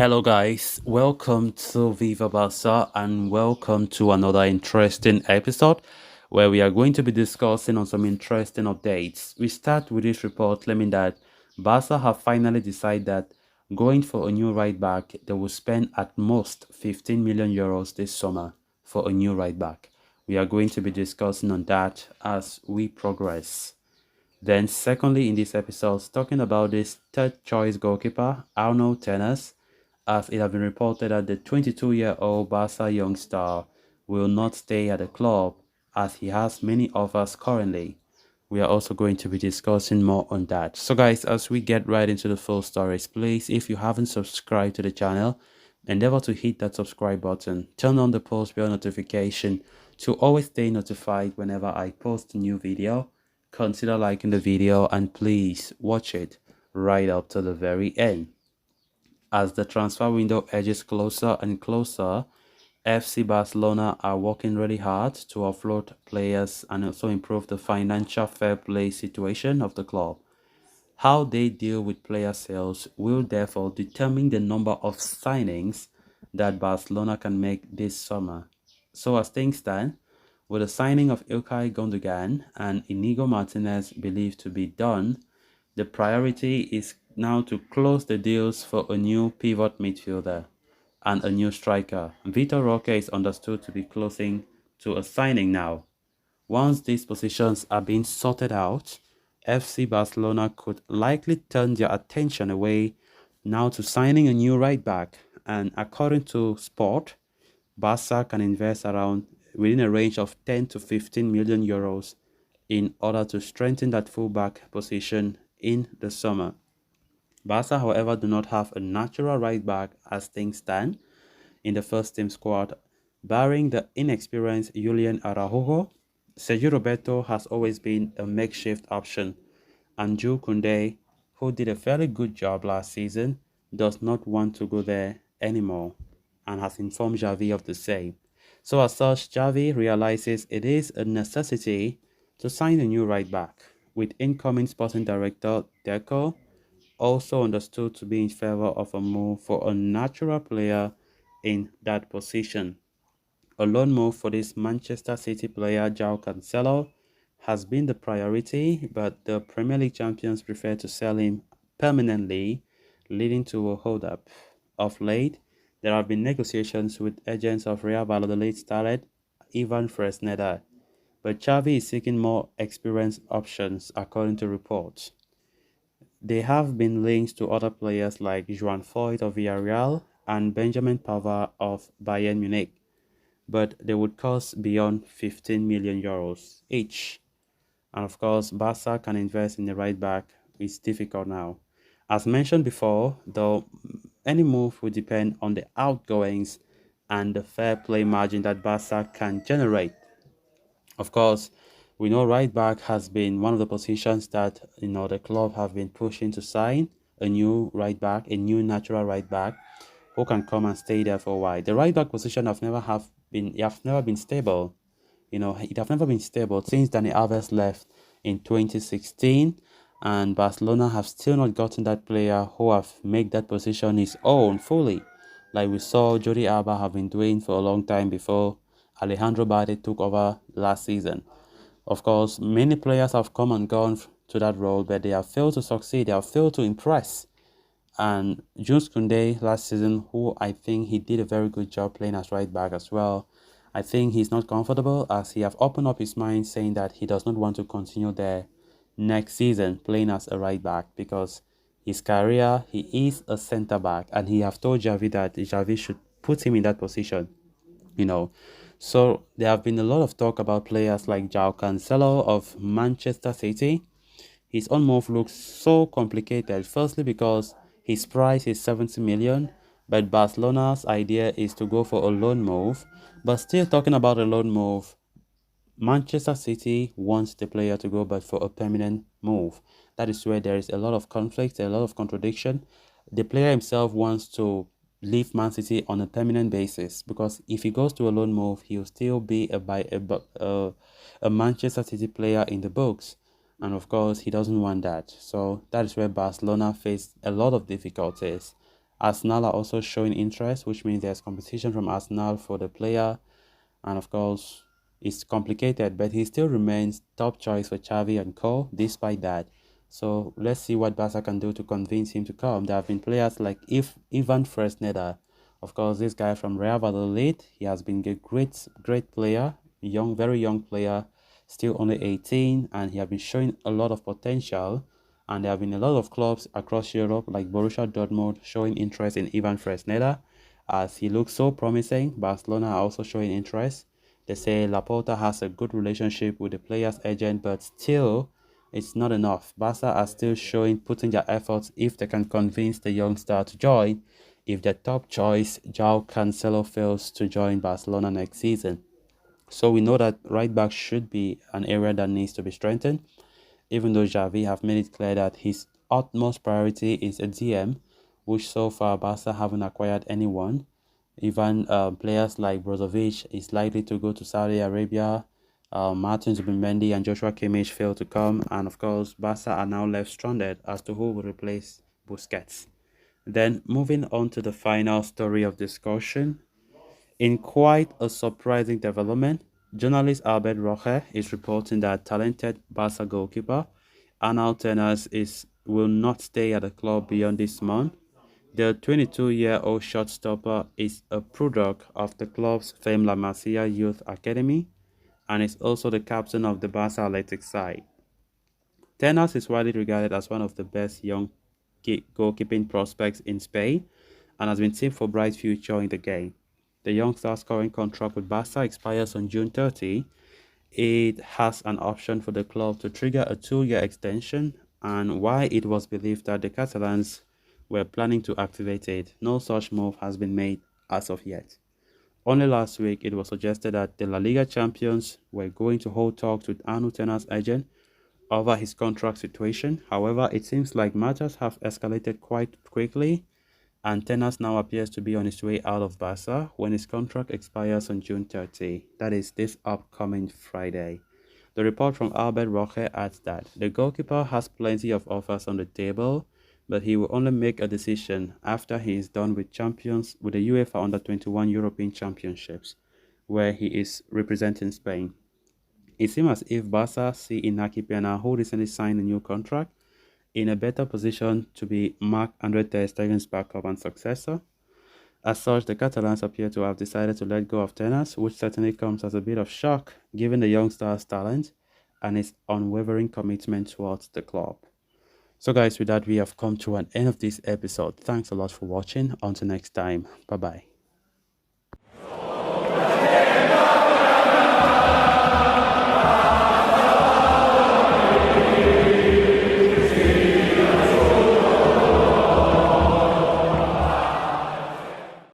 Hello, guys. Welcome to Viva Barca and welcome to another interesting episode where we are going to be discussing on some interesting updates. We start with this report claiming that Barca have finally decided that going for a new right back, they will spend at most 15 million euros this summer for a new right back. We are going to be discussing on that as we progress. Then, secondly, in this episode, talking about this third choice goalkeeper, Arno Tenas, as it has been reported that the 22-year-old Barca youngster will not stay at the club as he has many offers currently. We are also going to be discussing more on that. So guys, as we get right into the full stories, please, if you haven't subscribed to the channel, endeavor to hit that subscribe button, turn on the post bell notification to always stay notified whenever I post a new video. Consider liking the video and please watch it right up to the very end. As the transfer window edges closer and closer, FC Barcelona are working really hard to offload players and also improve the financial fair play situation of the club. How they deal with player sales will therefore determine the number of signings that Barcelona can make this summer. So as things stand, with the signing of Ilkay Gundogan and Inigo Martinez believed to be done, the priority is now to close the deals for a new pivot midfielder and a new striker. Vitor Roque is understood to be closing to a signing now. Once these positions are being sorted out, FC Barcelona could likely turn their attention away now to signing a new right back. And according to Sport, Barca can invest around within a range of 10 to 15 million euros in order to strengthen that fullback position in the summer. Barca, however, do not have a natural right back as things stand in the first team squad. Barring the inexperienced Julian Araujo, Sergio Roberto has always been a makeshift option, and Jules Koundé, who did a fairly good job last season, does not want to go there anymore and has informed Xavi of the same. So as such, Xavi realizes it is a necessity to sign a new right back, with incoming sporting director Deco also understood to be in favor of a move for a natural player in that position. A loan move for this Manchester City player, João Cancelo, has been the priority, but the Premier League champions prefer to sell him permanently, leading to a hold-up. Of late, there have been negotiations with agents of Real Valladolid starlet Ivan Fresneda, but Xavi is seeking more experienced options, according to reports. There have been links to other players like Joan Foyt of Villarreal and Benjamin Pavard of Bayern Munich, but they would cost beyond 15 million euros each. And of course, Barca can invest in the right back. It's difficult now. As mentioned before, though, any move will depend on the outgoings and the fair play margin that Barca can generate. Of course, we know right back has been one of the positions that the club have been pushing to sign a new right back, a new natural right back who can come and stay there for a while. The right back position have never been stable. It have never been stable since Dani Alves left in 2016, and Barcelona have still not gotten that player who have made that position his own fully, like we saw Jordi Alba have been doing for a long time before Alejandro Balde took over last season. Of course, many players have come and gone to that role, but they have failed to succeed. They have failed to impress. And Jules Koundé last season, who I think he did a very good job playing as right back as well. I think he's not comfortable as he have opened up his mind saying that he does not want to continue there next season playing as a right back because his career, he is a centre back and he have told Xavi that Xavi should put him in that position, you know. So there have been a lot of talk about players like João Cancelo of Manchester City. His own move looks so complicated, firstly because his price is 70 million, but Barcelona's idea is to go for a loan move. But still talking about a loan move, Manchester City wants the player to go but for a permanent move. That is where there is a lot of conflict, a lot of contradiction. The player himself wants to leave Man City on a permanent basis because if he goes to a loan move, he'll still be a Manchester City player in the books. And of course, he doesn't want that. So that is where Barcelona faced a lot of difficulties. Arsenal are also showing interest, which means there's competition from Arsenal for the player. And of course, it's complicated, but he still remains top choice for Xavi and co. Despite that, so let's see what Barca can do to convince him to come. There have been players like if Ivan Fresneda, of course, this guy from Real Valladolid. He has been a great player, young, very young player, still only 18, and he has been showing a lot of potential. And there have been a lot of clubs across Europe, like Borussia Dortmund, showing interest in Ivan Fresneda as he looks so promising. Barcelona are also showing interest. They say Laporta has a good relationship with the player's agent, but still, it's not enough. Barca are still putting their efforts if they can convince the young star to join. If their top choice, João Cancelo, fails to join Barcelona next season. So we know that right back should be an area that needs to be strengthened, even though Xavi have made it clear that his utmost priority is a DM, which so far Barca haven't acquired anyone. Even players like Brozovic is likely to go to Saudi Arabia. Martin Zubimendi and Joshua Kimmich failed to come, and of course, Barca are now left stranded as to who will replace Busquets. Then, moving on to the final story of discussion, in quite a surprising development, journalist Albert Roche is reporting that talented Barca goalkeeper Tenas will not stay at the club beyond this month. The 22-year-old shortstopper is a product of the club's famed La Masia Youth Academy and is also the captain of the Barca Athletics side. Tenas is widely regarded as one of the best young goalkeeping prospects in Spain and has been seen for bright future in the game. The youngster's current contract with Barca expires on June 30. It has an option for the club to trigger a 2-year extension, and while it was believed that the Catalans were planning to activate it, no such move has been made as of yet. Only last week, it was suggested that the La Liga champions were going to hold talks with Tenas' agent over his contract situation. However, it seems like matters have escalated quite quickly, and Tenas now appears to be on his way out of Barca when his contract expires on June 30. That is this upcoming Friday. The report from Albert Roche adds that the goalkeeper has plenty of offers on the table, but he will only make a decision after he is done with the UEFA Under-21 European Championships, where he is representing Spain. It seems as if Barca see Inaki Peña, who recently signed a new contract, in a better position to be Marc-Andre Ter Stegen's backup and successor. As such, the Catalans appear to have decided to let go of Tenas, which certainly comes as a bit of shock given the young star's talent and his unwavering commitment towards the club. So guys, with that, we have come to an end of this episode. Thanks a lot for watching. Until next time, bye bye.